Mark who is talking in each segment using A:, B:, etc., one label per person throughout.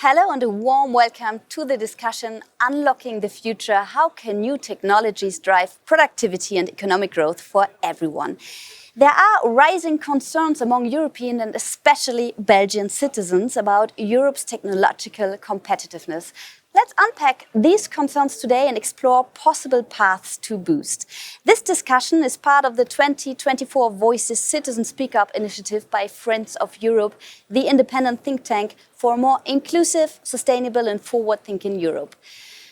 A: Hello and a warm welcome to the discussion Unlocking the Future. How can new technologies drive productivity and economic growth for everyone? There are rising concerns among European and especially Belgian citizens about Europe's technological competitiveness. Let's unpack these concerns today and explore possible paths to boost. This discussion is part of the 2024 Voices Citizen Speak Up initiative by Friends of Europe, the independent think tank for a more inclusive, sustainable and forward-thinking Europe.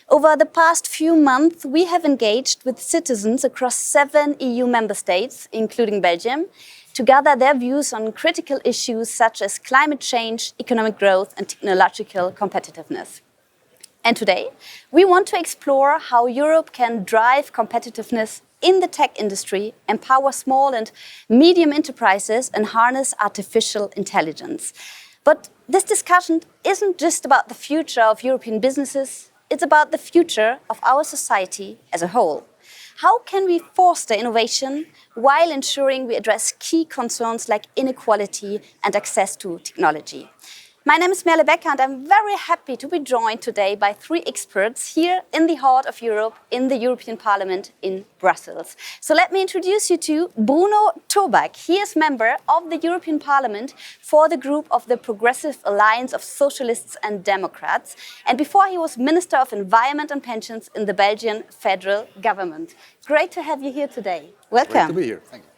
A: Over the past few months, we have engaged with citizens across 7 EU member states, including Belgium, to gather their views on critical issues such as climate change, economic growth and technological competitiveness. And today, we want to explore how Europe can drive competitiveness in the tech industry, empower small and medium enterprises, and harness artificial intelligence. But this discussion isn't just about the future of European businesses, it's about the future of our society as a whole. How can we foster innovation while ensuring we address key concerns like inequality and access to technology? My name is Merle Becker and I'm very happy to be joined today by 3 experts here in the heart of Europe, in the European Parliament in Brussels. So let me introduce you to Bruno Tobak. He is member of the European Parliament for the group of the Progressive Alliance of Socialists and Democrats. And before he was Minister of Environment and Pensions in the Belgian federal government. Great to have you here today. Welcome.
B: Great to be here. Thank you.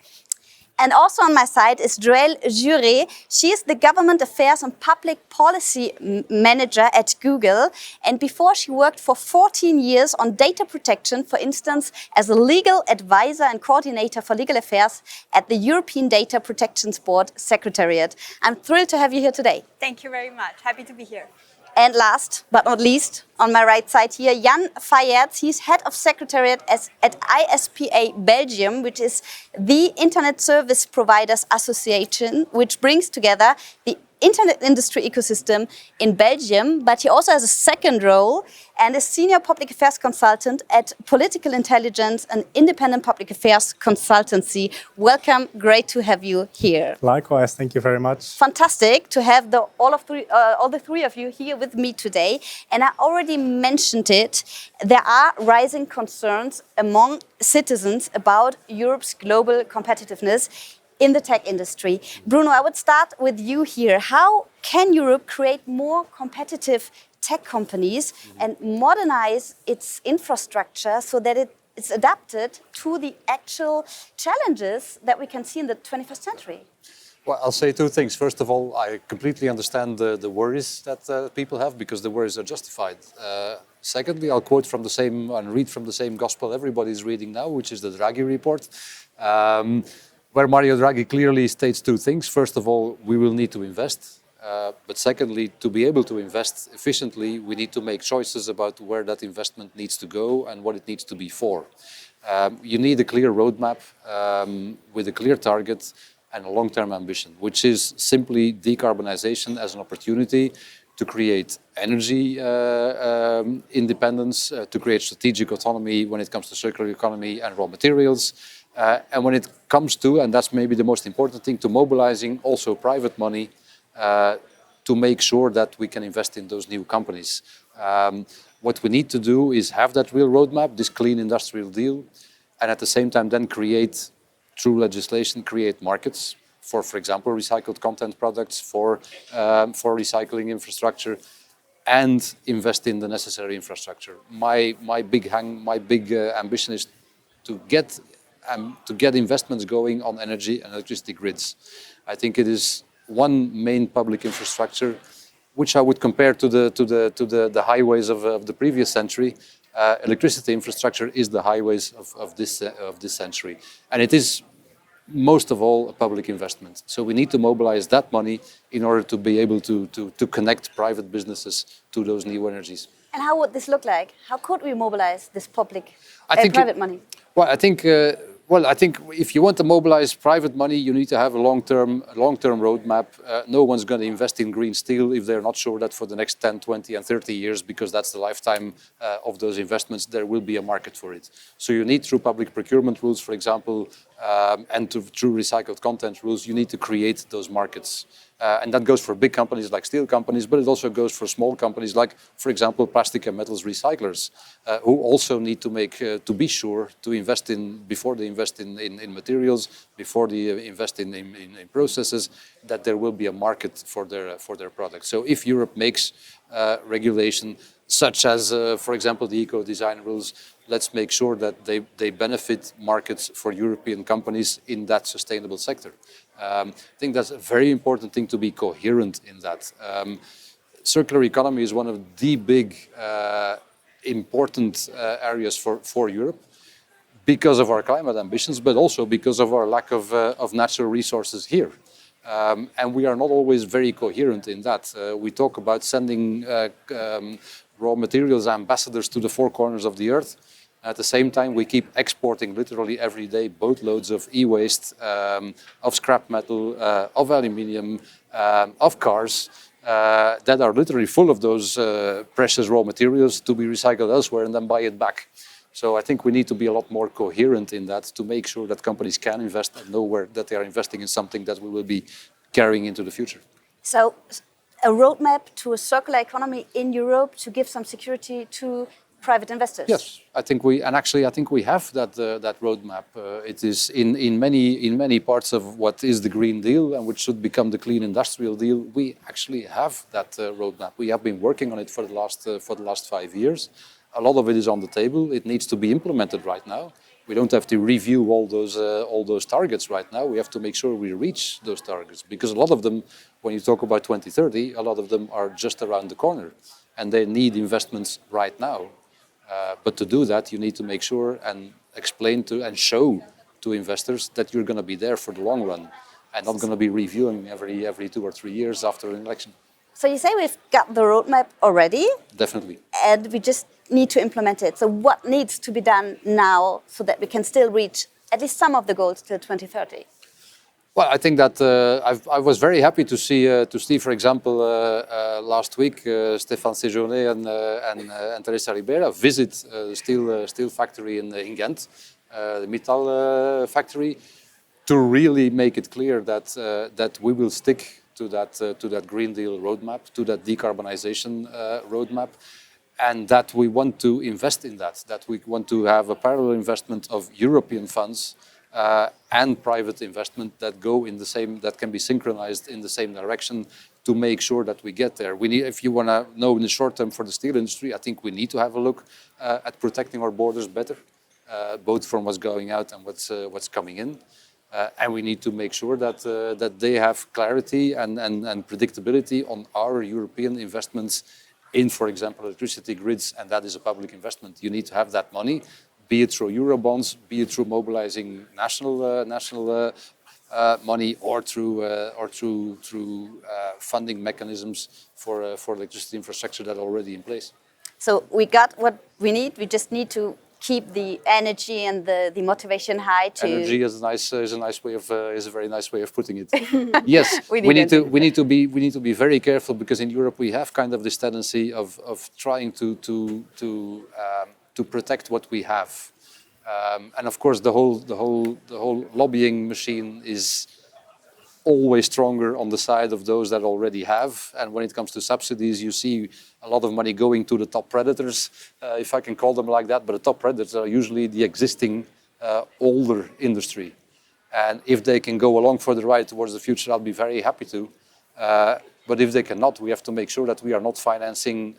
A: And also on my side is Joëlle Juré. She is the Government Affairs and Public Policy Manager at Google. And before she worked for 14 years on data protection, for instance, as a legal advisor and coordinator for legal affairs at the European Data Protection Board Secretariat. I'm thrilled to have you here today.
C: Thank you very much. Happy to be here.
A: And last but not least, on my right side here, Jan Fayet. He's head of secretariat at ISPA Belgium, which is the Internet Service Providers Association, which brings together the internet industry ecosystem in Belgium. But he also has a second role and is senior public affairs consultant at Political Intelligence, an independent public affairs consultancy. Welcome, great to have you here.
D: Likewise, thank you very much.
A: Fantastic to have all the three of you here with me today. And I already mentioned it, there are rising concerns among citizens about Europe's global competitiveness in the tech industry. Bruno, I would start with you here. How can Europe create more competitive tech companies and modernize its infrastructure so that it's adapted to the actual challenges that we can see in the 21st century?
B: Well, I'll say 2 things. First of all, I completely understand the worries that people have because the worries are justified. Secondly, I'll quote from the same and read from the same gospel everybody's reading now, which is the Draghi report, where Mario Draghi clearly states 2 things. First of all, we will need to invest. But secondly, to be able to invest efficiently, we need to make choices about where that investment needs to go and what it needs to be for. You need a clear roadmap with a clear target and a long-term ambition, which is simply decarbonization as an opportunity to create energy independence, to create strategic autonomy when it comes to circular economy and raw materials. And when it comes to, and that's maybe the most important thing, to mobilizing also private money to make sure that we can invest in those new companies. What we need to do is have that real roadmap, this clean industrial deal, and at the same time then create, through legislation, create markets for example, recycled content products, for recycling infrastructure, and invest in the necessary infrastructure. My big ambition is to get investments going on energy and electricity grids. I think it is one main public infrastructure, which I would compare to the highways of the previous century. Electricity infrastructure is the highways of this century, and it is most of all a public investment. So we need to mobilize that money in order to be able to connect private businesses to those new energies.
A: And how would this look like? How could we mobilize this public and private money?
B: Well, I think if you want to mobilize private money, you need to have a long-term roadmap. No one's going to invest in green steel if they're not sure that for the next 10, 20 and 30 years, because that's the lifetime of those investments, there will be a market for it. So you need, through public procurement rules, for example, And through recycled content rules, you need to create those markets. And that goes for big companies like steel companies, but it also goes for small companies like, for example, plastic and metals recyclers, who also need to make, to be sure to invest in, before they invest in materials, before they invest in processes, that there will be a market for their products. So if Europe makes regulation such as, for example, the eco-design rules, let's make sure that they benefit markets for European companies in that sustainable sector. I think that's a very important thing, to be coherent in that. Circular economy is one of the big important areas for Europe because of our climate ambitions, but also because of our lack of natural resources here. And we are not always very coherent in that. We talk about sending raw materials ambassadors to the four corners of the earth. At the same time, we keep exporting literally every day boatloads of e-waste, of scrap metal, of aluminium, of cars that are literally full of those precious raw materials to be recycled elsewhere and then buy it back. So I think we need to be a lot more coherent in that to make sure that companies can invest and know that they are investing in something that we will be carrying into the future.
A: So a roadmap to a circular economy in Europe to give some security to private investors.
B: Yes, I think we have that roadmap. It is in many parts of what is the Green Deal and which should become the Clean Industrial Deal. We actually have that roadmap. We have been working on it for the last 5 years. A lot of it is on the table. It needs to be implemented right now. We don't have to review all those targets right now. We have to make sure we reach those targets, because a lot of them, when you talk about 2030, a lot of them are just around the corner, and they need investments right now. But to do that, you need to make sure and explain to and show to investors that you're going to be there for the long run and not going to be reviewing every 2 or 3 years after an election.
A: So you say we've got the roadmap already?
B: Definitely.
A: And we just need to implement it. So what needs to be done now so that we can still reach at least some of the goals till 2030?
B: Well, I think that I was very happy to see, for example, last week, Stéphane Séjourné and Teresa Ribera visit the steel factory in Ghent, the Mittal factory, to really make it clear that we will stick to that Green Deal roadmap, to that decarbonization roadmap, and that we want to invest in that we want to have a parallel investment of European funds and private investment that go in the same, that can be synchronized in the same direction to make sure that we get there. We need, if you want to know in the short term for the steel industry, I think we need to have a look at protecting our borders better, both from what's going out and what's coming in. And we need to make sure that they have clarity and predictability on our European investments in, for example, electricity grids, and that is a public investment. You need to have that money, be it through Eurobonds, be it through mobilizing national money, or through funding mechanisms for electricity infrastructure that are already in place.
A: So we got what we need. We just need to keep the energy and the motivation high. To
B: energy is a very nice way of putting it. Yes, we need to be very careful, because in Europe we have kind of this tendency of trying to protect what we have, and of course the whole lobbying machine is always stronger on the side of those that already have. And when it comes to subsidies, you see a lot of money going to the top predators, if I can call them like that. But the top predators are usually the existing older industry. And if they can go along for the ride towards the future, I'll be very happy to. But if they cannot, we have to make sure that we are not financing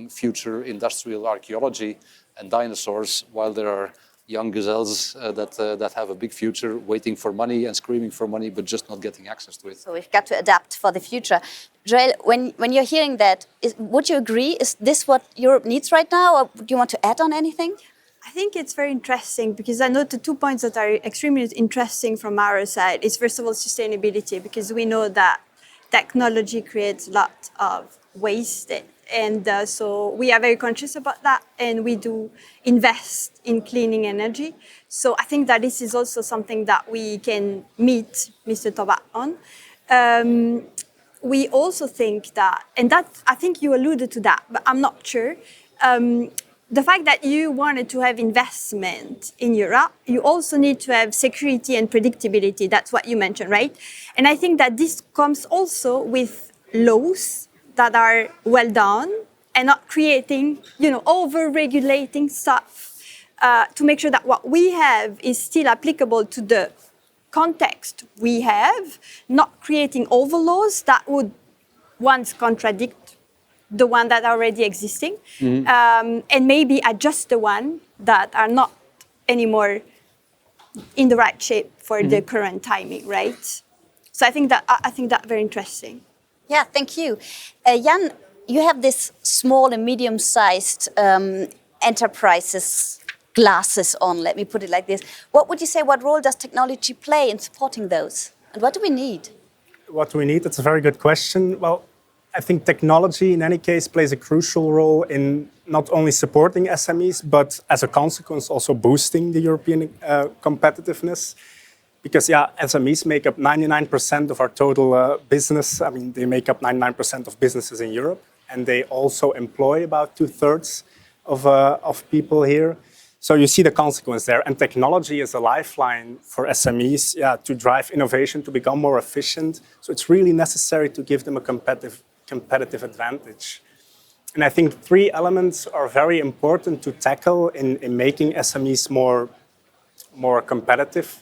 B: future industrial archaeology and dinosaurs, while there are young gazelles that have a big future waiting for money and screaming for money, but just not getting access to it.
A: So we've got to adapt for the future. Joël, when you're hearing that, would you agree? Is this what Europe needs right now, or do you want to add on anything?
C: I think it's very interesting, because I know the 2 points that are extremely interesting from our side is, first of all, sustainability, because we know that technology creates a lot of waste. And so we are very conscious about that, and we do invest in cleaning energy. So I think that this is also something that we can meet Mr. Tobat on. We also think that, and that I think you alluded to that, but I'm not sure. the fact that you wanted to have investment in Europe, you also need to have security and predictability. That's what you mentioned, right? And I think that this comes also with laws that are well done and not creating, over-regulating stuff to make sure that what we have is still applicable to the context we have, not creating overlaws that would once contradict the one that are already existing, and maybe adjust the one that are not anymore in the right shape for the current timing, right? So I think that very interesting.
A: Yeah, thank you. Jan, you have this small and medium-sized enterprises glasses on, let me put it like this. What would you say, what role does technology play in supporting those? And what do we need?
D: What do we need? That's a very good question. Well, I think technology, in any case, plays a crucial role in not only supporting SMEs, but as a consequence, also boosting the European competitiveness. Because, SMEs make up 99% of our total business. I mean, they make up 99% of businesses in Europe, and they also employ about 2/3 of people here. So you see the consequence there. And technology is a lifeline for SMEs to drive innovation, to become more efficient. So it's really necessary to give them a competitive advantage. And I think 3 elements are very important to tackle in making SMEs more competitive.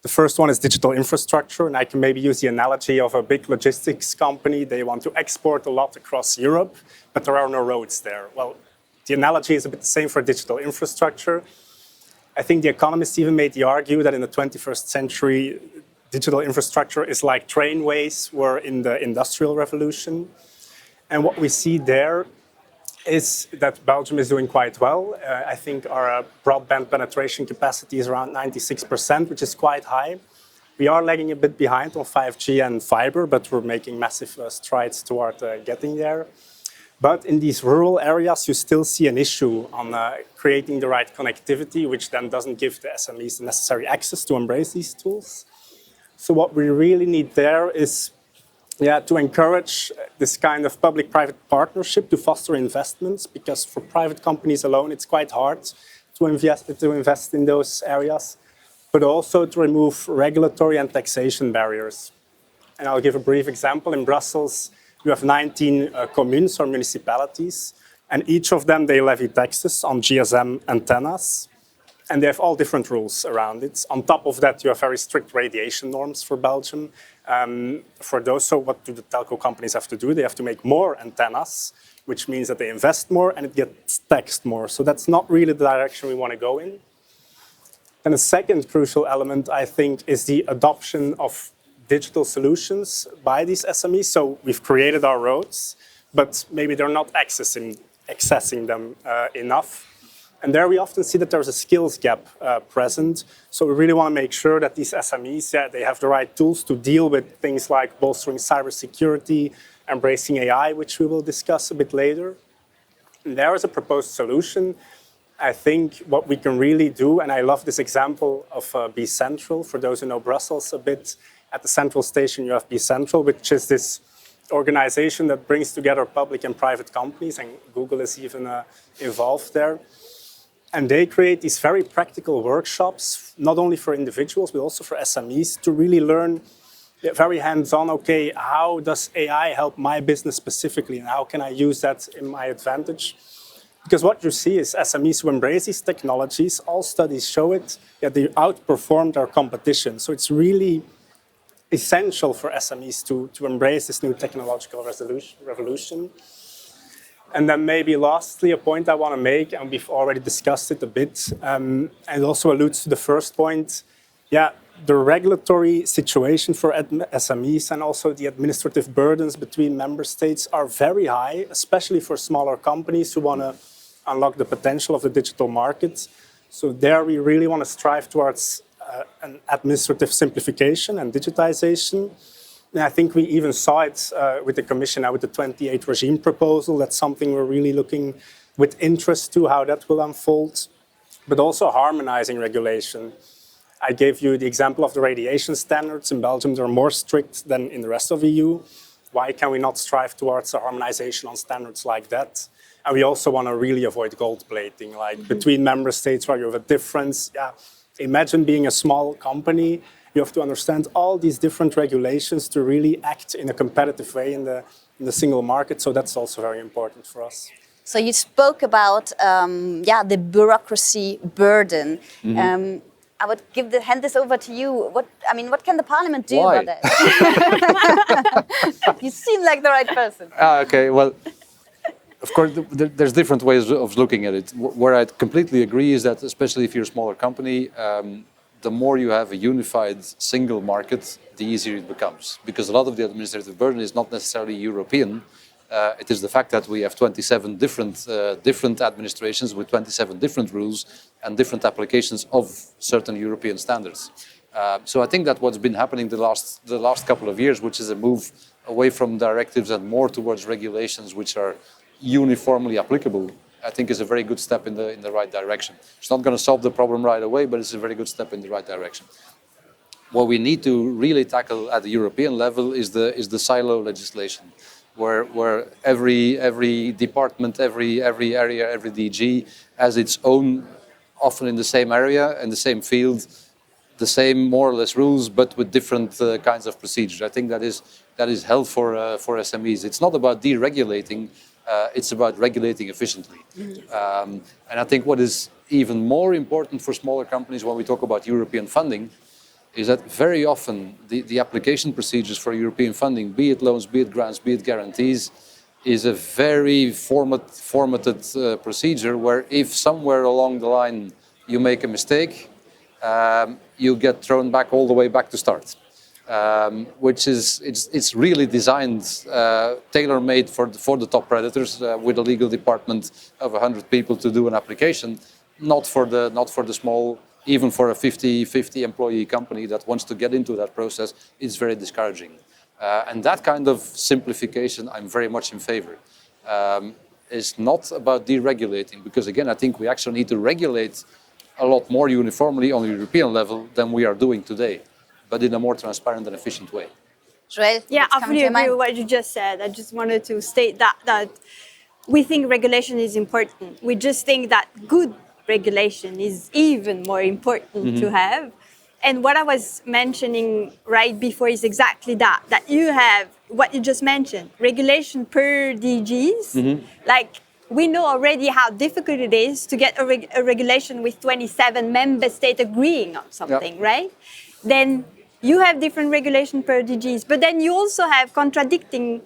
D: The first one is digital infrastructure, and I can maybe use the analogy of a big logistics company. They want to export a lot across Europe, but there are no roads there. Well, the analogy is a bit the same for digital infrastructure. I think The Economist even made the argument that in the 21st century, digital infrastructure is like trainways were in the Industrial Revolution. And what we see there is that Belgium is doing quite well. I think our broadband penetration capacity is around 96%, which is quite high. We are lagging a bit behind on 5G and fiber, but we're making massive strides toward getting there. But in these rural areas, you still see an issue on creating the right connectivity, which then doesn't give the SMEs the necessary access to embrace these tools. So what we really need there is to encourage this kind of public-private partnership to foster investments, because for private companies alone, it's quite hard to invest in those areas, but also to remove regulatory and taxation barriers. And I'll give a brief example. In Brussels, you have 19 communes or municipalities, and each of them, they levy taxes on GSM antennas, and they have all different rules around it. On top of that, you have very strict radiation norms for Belgium. For those, so what do the telco companies have to do? They have to make more antennas, which means that they invest more and it gets taxed more. So that's not really the direction we want to go in. And the second crucial element, I think, is the adoption of digital solutions by these SMEs. So we've created our roads, but maybe they're not accessing them enough. And there we often see that there's a skills gap present. So we really want to make sure that these SMEs, they have the right tools to deal with things like bolstering cybersecurity, embracing AI, which we will discuss a bit later. And there is a proposed solution. I think what we can really do, and I love this example of Be Central. For those who know Brussels a bit, at the central station you have Be Central, which is this organization that brings together public and private companies, and Google is even involved there. And they create these very practical workshops, not only for individuals, but also for SMEs, to really learn very hands-on, okay, how does AI help my business specifically, and how can I use that in my advantage? Because what you see is SMEs who embrace these technologies, all studies show it, they outperform their competition. So it's really essential for SMEs to embrace this new technological revolution. And then maybe lastly, a point I want to make, and we've already discussed it a bit, and it also alludes to the first point, the regulatory situation for SMEs and also the administrative burdens between member states are very high, especially for smaller companies who want to unlock the potential of the digital market. So there we really want to strive towards an administrative simplification and digitization. And I think we even saw it with the Commission now with the 28 regime proposal. That's something we're really looking with interest to how that will unfold, but also harmonizing regulation. I gave you the example of the radiation standards. In Belgium, they're more strict than in the rest of the EU. Why can we not strive towards a harmonization on standards like that? And we also want to really avoid gold plating, like between member states where you have a difference. Yeah, imagine being a small company. You have to understand all these different regulations to really act in a competitive way in the single market. So that's also very important for us.
A: So you spoke about the bureaucracy burden. I would hand this over to you. What can the Parliament do
B: Why?
A: about that? You seem like the right person.
B: Okay, well, of course, there's different ways of looking at it. Where I completely agree is that, especially if you're a smaller company, the more you have a unified single market, the easier it becomes. Because a lot of the administrative burden is not necessarily European. It is the fact that we have 27 different administrations with 27 different rules and different applications of certain European standards. So I think that what's been happening the last couple of years, which is a move away from directives and more towards regulations which are uniformly applicable, I think is a very good step in the right direction. It's not going to solve the problem right away, but it's a very good step in the right direction. What we need to really tackle at the European level is the silo legislation, where every department, every area, every DG has its own, often in the same area, in the same field, the same more or less rules, but with different kinds of procedures. I think that is health for SMEs. It's not about deregulating. It's about regulating efficiently. And I think what is even more important for smaller companies when we talk about European funding is that very often the application procedures for European funding, be it loans, be it grants, be it guarantees, is a very formatted procedure where if somewhere along the line you make a mistake, you get thrown back all the way back to start. Which is it's really designed, tailor-made for the top predators with a legal department of 100 people to do an application, not for the small, even for a 50 employee company that wants to get into that process. It's very discouraging, and that kind of simplification I'm very much in favor. It's not about deregulating, because again I think we actually need to regulate a lot more uniformly on the European level than we are doing today, but in a more transparent and efficient way.
A: Joël,
C: Yeah,
A: what's
C: I
A: coming
C: fully
A: to your
C: agree
A: mind?
C: with what you just said. I just wanted to state that we think regulation is important. We just think that good regulation is even more important to have. And what I was mentioning right before is exactly that you have what you just mentioned, regulation per DGs. Like, we know already how difficult it is to get a regulation with 27 member states agreeing on something, right? Then you have different regulation per DGs, but then you also have contradicting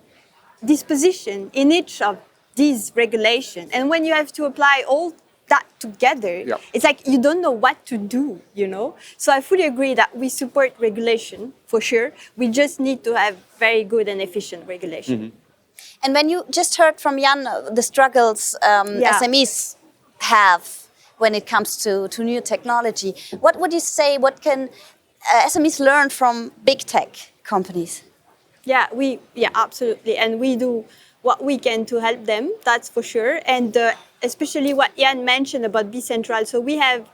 C: disposition in each of these regulations. And when you have to apply all that together, it's like you don't know what to do, you know? So I fully agree that we support regulation, for sure. We just need to have very good and efficient regulation.
A: And when you just heard from Jan the struggles SMEs have when it comes to new technology, what would you say, what can SMEs learn from big tech companies?
C: Yeah, absolutely. And we do what we can to help them, that's for sure. And especially what Jan mentioned about Be Central. So we have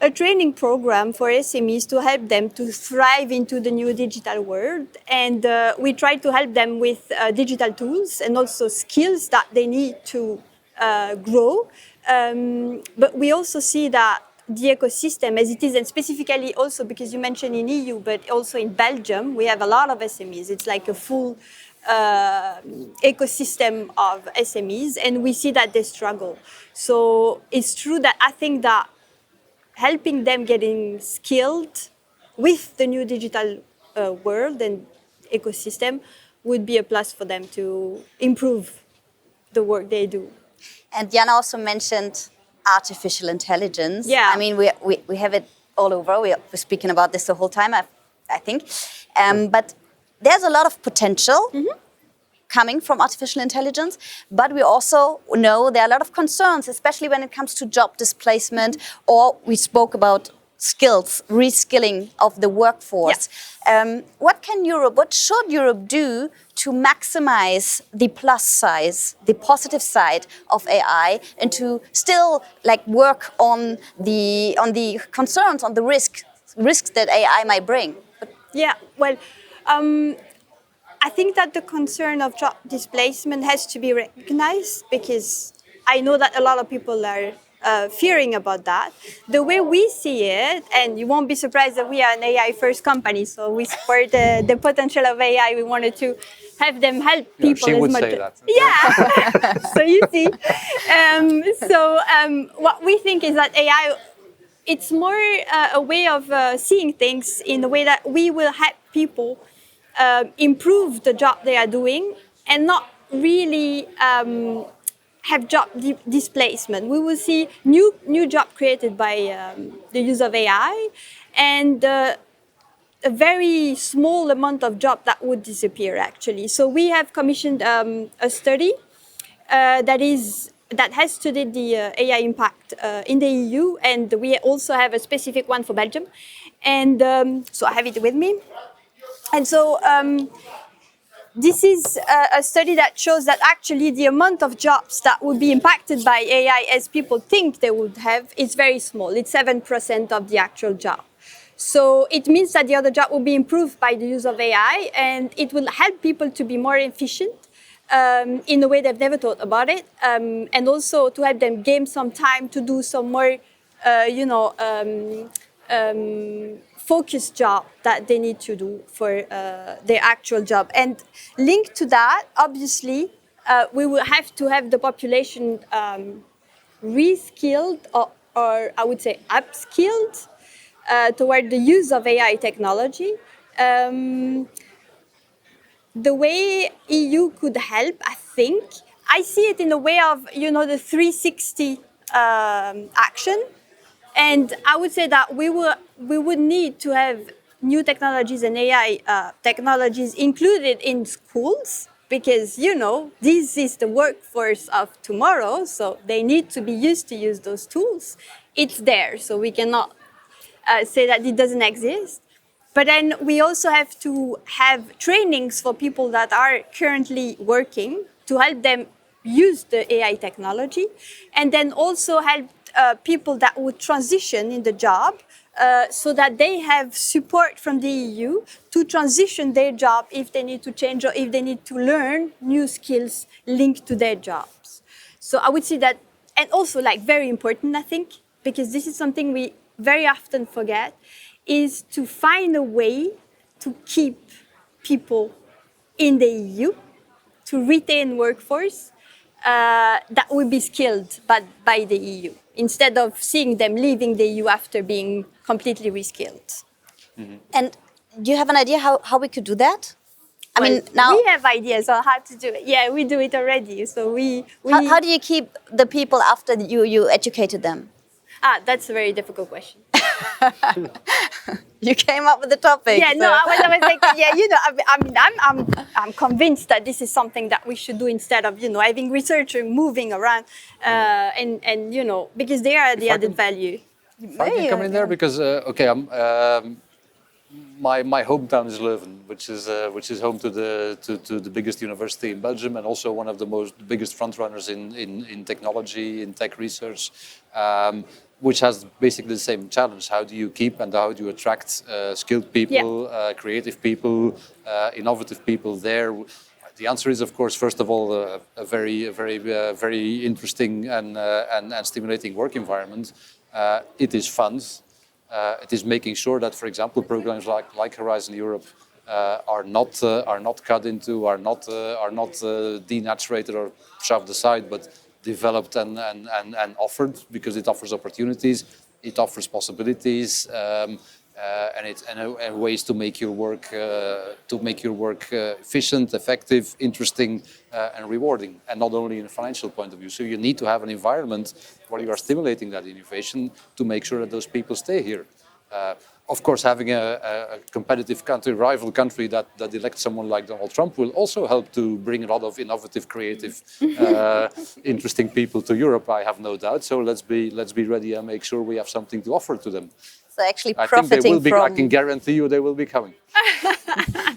C: a training program for SMEs to help them to thrive into the new digital world. And we try to help them with digital tools and also skills that they need to grow. But we also see that the ecosystem as it is, and specifically also because you mentioned in EU, but also in Belgium, we have a lot of SMEs. It's like a full ecosystem of SMEs, and we see that they struggle. So it's true that I think that helping them getting skilled with the new digital world and ecosystem would be a plus for them to improve the work they do.
A: And Jan also mentioned artificial intelligence.
C: Yeah.
A: I mean, we have it all over. We're speaking about this the whole time, I think. But there's a lot of potential coming from artificial intelligence, but we also know there are a lot of concerns, especially when it comes to job displacement, or we spoke about skills, reskilling of the workforce. Yeah. What should Europe do to maximize the plus side, the positive side of AI, and to still work on the concerns, on the risks that AI might bring?
C: Yeah, well, I think that the concern of job displacement has to be recognized, because I know that a lot of people are fearing about that. The way we see it, and you won't be surprised that we are an AI first company, so we support the potential of AI. We wanted to have them help people
B: she
C: as
B: would
C: much.
B: say that.
C: Yeah. So you see, what we think is that AI, it's more a way of seeing things in the way that we will help people improve the job they are doing and not really have job displacement. We will see new job created by the use of AI, and a very small amount of job that would disappear actually. So we have commissioned a study that has studied the AI impact in the EU, and we also have a specific one for Belgium. And so I have it with me. And so this is a study that shows that actually the amount of jobs that would be impacted by AI as people think they would have is very small. It's 7% of the actual job. So it means that the other job will be improved by the use of AI, and it will help people to be more efficient in a way they've never thought about it, and also to help them gain some time to do some more, focused job that they need to do for their actual job. And linked to that, obviously, we will have to have the population reskilled or I would say upskilled toward the use of AI technology. The way EU could help, I think, I see it in the way of, the 360 action. And I would say that we would need to have new technologies and AI technologies included in schools, because, this is the workforce of tomorrow, so they need to be used to use those tools. It's there, so we cannot say that it doesn't exist. But then we also have to have trainings for people that are currently working to help them use the AI technology, and then also help people that would transition in the job so that they have support from the EU to transition their job if they need to change or if they need to learn new skills linked to their jobs. So I would say that, and also very important, I think, because this is something we very often forget, is to find a way to keep people in the EU, to retain workforce that will be skilled by the EU, instead of seeing them leaving the EU after being completely reskilled.
A: Mm-hmm. And do you have an idea how we could do that? I mean, now
C: we have ideas on how to do it. Yeah, we do it already. So we
A: how do you keep the people after you educated them?
C: That's a very difficult question.
A: You came up with the topic.
C: Yeah,
A: so.
C: no, I was thinking, I'm convinced that this is something that we should do instead of, having researchers moving around, and because they are the added value.
B: If I can come in there, because my hometown is Leuven, which is home to the biggest university in Belgium, and also one of the biggest front runners in technology, in tech research, which has basically the same challenge. How do you keep and how do you attract skilled people, creative people, innovative people there? The answer is, of course, first of all, a very interesting and stimulating work environment. It is funds. It is making sure that, for example, programs like Horizon Europe are not cut into, are not denaturated or shoved aside, but developed and offered, because it offers opportunities, it offers possibilities, and ways to make your work efficient, effective, interesting, and rewarding, and not only in a financial point of view. So you need to have an environment where you are stimulating that innovation to make sure that those people stay here. Of course, having a competitive country, rival country that elects someone like Donald Trump will also help to bring a lot of innovative, creative, interesting people to Europe, I have no doubt. So let's be ready and make sure we have something to offer to them.
A: So actually
B: I
A: profiting
B: think they will be,
A: from...
B: I can guarantee you they will be coming.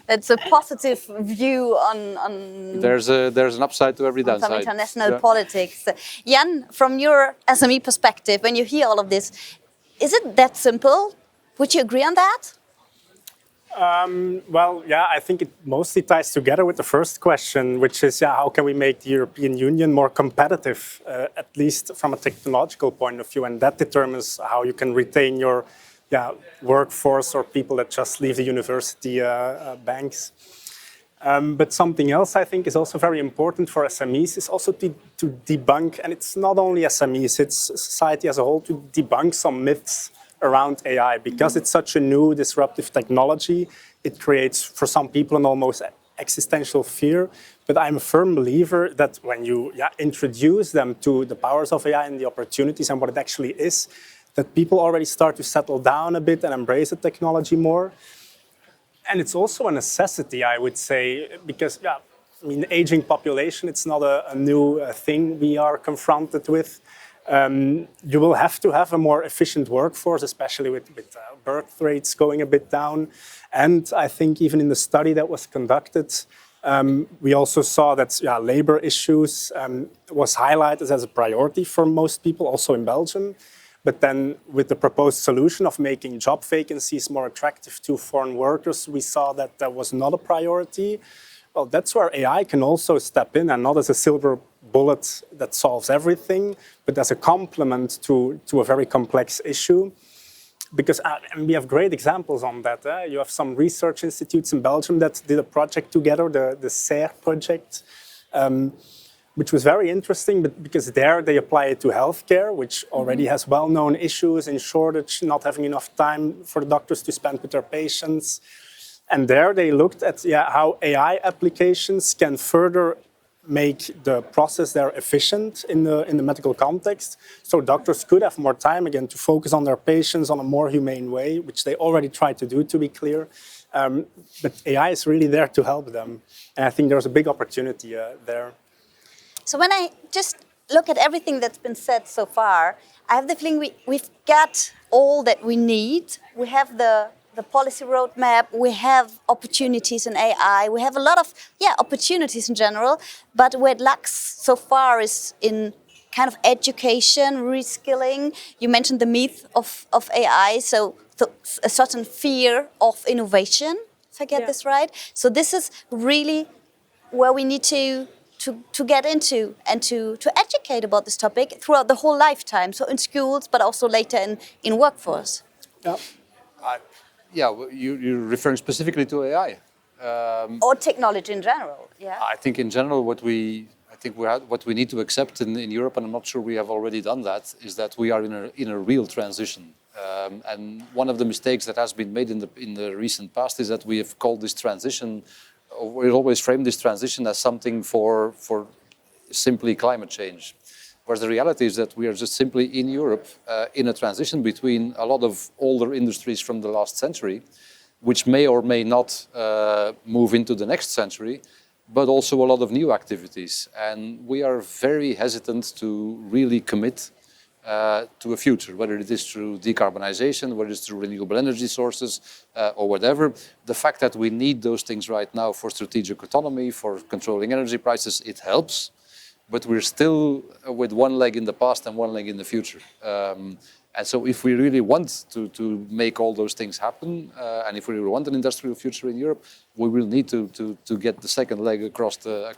A: It's a positive view on
B: There's an upside to every downside.
A: Some international politics. Jan, from your SME perspective, when you hear all of this, is it that simple? Would you agree on that?
D: Well, yeah, I think it mostly ties together with the first question, which is, how can we make the European Union more competitive, at least from a technological point of view, and that determines how you can retain your workforce or people that just leave the university banks. But something else I think is also very important for SMEs is also to debunk, and it's not only SMEs, it's society as a whole, to debunk some myths around AI, because it's such a new disruptive technology. It creates for some people an almost existential fear, but I'm a firm believer that when you introduce them to the powers of AI and the opportunities and what it actually is, that people already start to settle down a bit and embrace the technology more. And it's also a necessity, I would say, because aging population, it's not a new thing we are confronted with. You will have to have a more efficient workforce, especially with birth rates going a bit down. And I think even in the study that was conducted, we also saw that labor issues was highlighted as a priority for most people, also in Belgium. But then with the proposed solution of making job vacancies more attractive to foreign workers, we saw that that was not a priority. Well, that's where AI can also step in, and not as a silver bullet that solves everything, but as a complement to a very complex issue. Because and we have great examples on that. You have some research institutes in Belgium that did a project together, the SER project, which was very interesting, but because there they apply it to healthcare, which already has well-known issues in shortage, not having enough time for the doctors to spend with their patients. And there they looked at how AI applications can further make the process there efficient in the medical context. So doctors could have more time again to focus on their patients on a more humane way, which they already tried to do, to be clear. But AI is really there to help them. And I think there's a big opportunity there.
A: So when I just look at everything that's been said so far, I have the feeling we've got all that we need. We have the policy roadmap, we have opportunities in AI, we have a lot of opportunities in general, but where it lacks so far is in kind of education, reskilling. You mentioned the myth of AI, so a certain fear of innovation, if I get this right. So this is really where we need to get into and to educate about this topic throughout the whole lifetime, so in schools, but also later in workforce.
B: You're referring specifically to AI.
A: Or technology in general,
B: I think in general what we need to accept in Europe, and I'm not sure we have already done that, is that we are in a real transition. And one of the mistakes that has been made in the recent past is that we have called this transition, we always frame this transition as something for simply climate change. Whereas the reality is that we are just simply in Europe in a transition between a lot of older industries from the last century, which may or may not move into the next century, but also a lot of new activities. And we are very hesitant to really commit to a future, whether it is through decarbonization, whether it's through renewable energy sources or whatever. The fact that we need those things right now for strategic autonomy, for controlling energy prices, it helps. But we're still with one leg in the past and one leg in the future. And so if we really want to make all those things happen, and if we really want an industrial future in Europe, we will need to get the second leg across the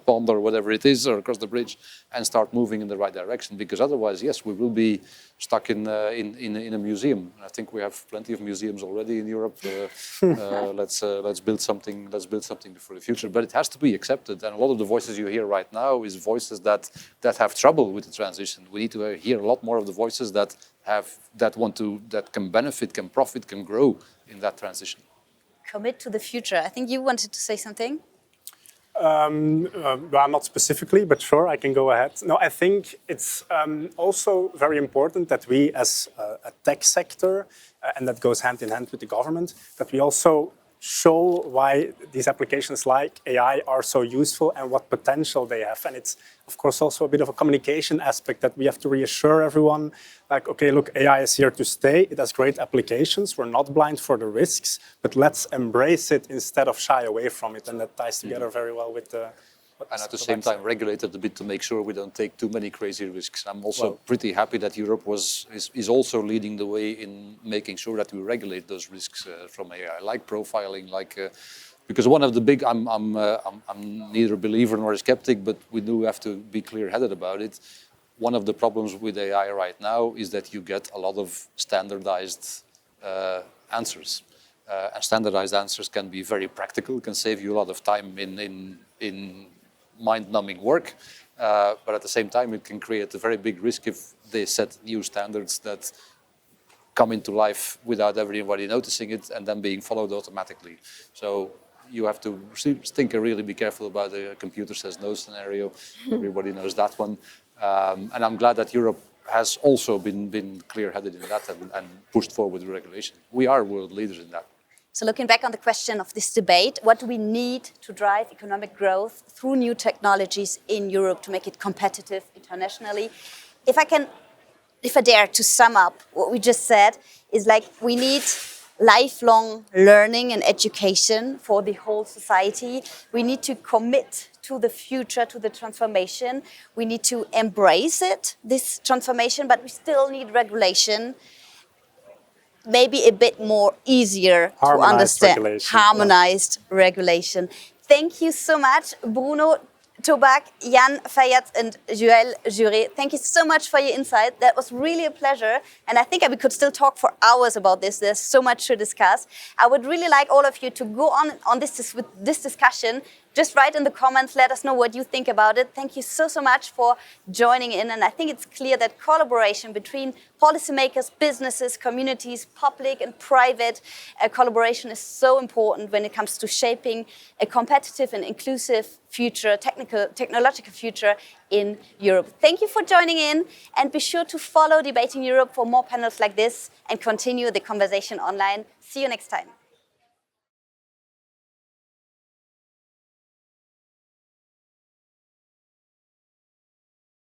B: pond or whatever it is, or across the bridge, and start moving in the right direction. Because otherwise, yes, we will be stuck in a museum. I think we have plenty of museums already in Europe. Let's build something for the future. But it has to be accepted. And a lot of the voices you hear right now is voices that have trouble with the transition. We need to hear a lot more of the voices that can benefit, can profit, can grow in that transition.
A: Commit to the future. I think you wanted to say something.
D: Well, not specifically, but sure, I can go ahead. No, I think it's also very important that we, as a tech sector, and that goes hand in hand with the government, that we also show why these applications like AI are so useful and what potential they have. And it's, of course, also a bit of a communication aspect that we have to reassure everyone, like, okay, look, AI is here to stay. It has great applications. We're not blind for the risks, but let's embrace it instead of shy away from it. And that ties together very well with the
B: And at the same time, regulate it a bit to make sure we don't take too many crazy risks. I'm also pretty happy that Europe is also leading the way in making sure that we regulate those risks from AI, like profiling, because one of the big, I'm neither a believer nor a skeptic, but we do have to be clear-headed about it. One of the problems with AI right now is that you get a lot of standardized answers. And standardized answers can be very practical, can save you a lot of time in mind-numbing work. But at the same time, it can create a very big risk if they set new standards that come into life without everybody noticing it and then being followed automatically. So you have to think and really be careful about the computer says no scenario. Everybody knows that one. And I'm glad that Europe has also been clear-headed in that and pushed forward the regulation. We are world leaders in that.
A: So looking back on the question of this debate, what do we need to drive economic growth through new technologies in Europe to make it competitive internationally? If I dare to sum up what we just said, is like we need lifelong learning and education for the whole society. We need to commit to the future, to the transformation. We need to embrace it, this transformation, but we still need regulation. Maybe a bit more easier to understand. Harmonized regulation. Thank you so much, Bruno Tobak, Jan Fayet, and Joël Juré. Thank you so much for your insight. That was really a pleasure. And I think we could still talk for hours about this. There's so much to discuss. I would really like all of you to go on with this discussion. Just write in the comments, let us know what you think about it. Thank you so much for joining in. And I think it's clear that collaboration between policymakers, businesses, communities, public and private collaboration is so important when it comes to shaping a competitive and inclusive future, technological future in Europe. Thank you for joining in, and be sure to follow Debating Europe for more panels like this and continue the conversation online. See you next time.